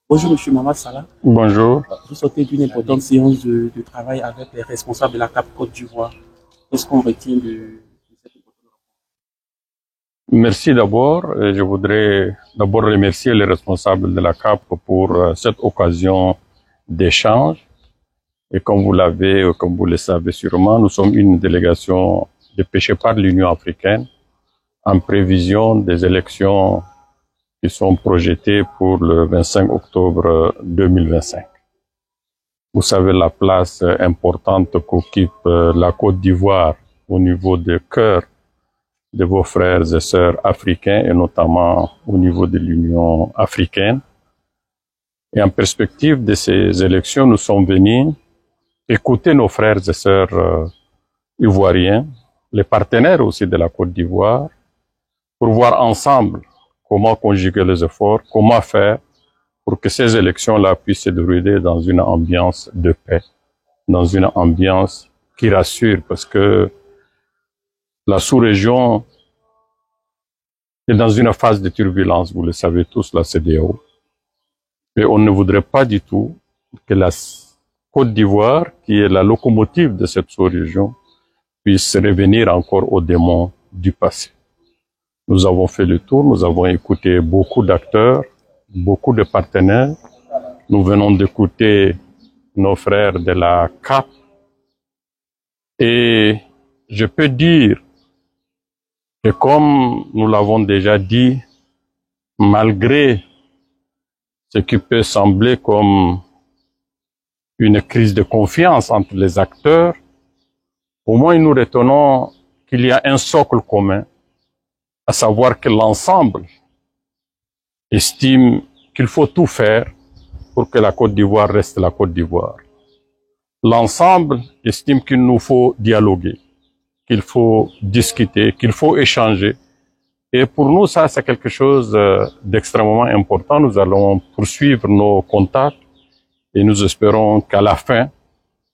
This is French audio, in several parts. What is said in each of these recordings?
Bonjour Monsieur Mamad Salah. Bonjour. Vous sortez d'une importante séance de travail avec les responsables de la CAP Côte d'Ivoire. Qu'est-ce qu'on retient de cette importante rencontre? Merci d'abord. Je voudrais d'abord remercier les responsables de la CAP pour cette occasion d'échange. Et comme vous le savez sûrement, nous sommes une délégation dépêchée par l'Union africaine en prévision des élections qui sont projetées pour le 25 octobre 2025. Vous savez la place importante qu'occupe la Côte d'Ivoire au niveau du cœur de vos frères et sœurs africains et notamment au niveau de l'Union africaine. Et en perspective de ces élections, nous sommes venus écouter nos frères et sœurs ivoiriens, les partenaires aussi de la Côte d'Ivoire, pour voir ensemble comment conjuguer les efforts, comment faire pour que ces élections-là puissent se dérouler dans une ambiance de paix, dans une ambiance qui rassure, parce que la sous-région est dans une phase de turbulence, vous le savez tous, la CEDEAO. Et on ne voudrait pas du tout que la Côte d'Ivoire, qui est la locomotive de cette sous-région, puisse revenir encore aux démons du passé. Nous avons fait le tour, nous avons écouté beaucoup d'acteurs, beaucoup de partenaires. Nous venons d'écouter nos frères de la CAP. Et je peux dire que comme nous l'avons déjà dit, malgré ce qui peut sembler comme une crise de confiance entre les acteurs, au moins nous retenons qu'il y a un socle commun, à savoir que l'ensemble estime qu'il faut tout faire pour que la Côte d'Ivoire reste la Côte d'Ivoire. L'ensemble estime qu'il nous faut dialoguer, qu'il faut discuter, qu'il faut échanger. Et pour nous, ça, c'est quelque chose d'extrêmement important. Nous allons poursuivre nos contacts et nous espérons qu'à la fin,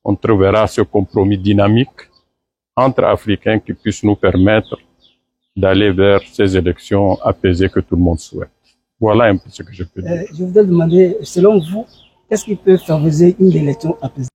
on trouvera ce compromis dynamique entre Africains qui puisse nous permettre d'aller vers ces élections apaisées que tout le monde souhaite. Voilà un peu ce que je peux dire. Je voudrais demander, selon vous, qu'est-ce qui peut favoriser une élection apaisée?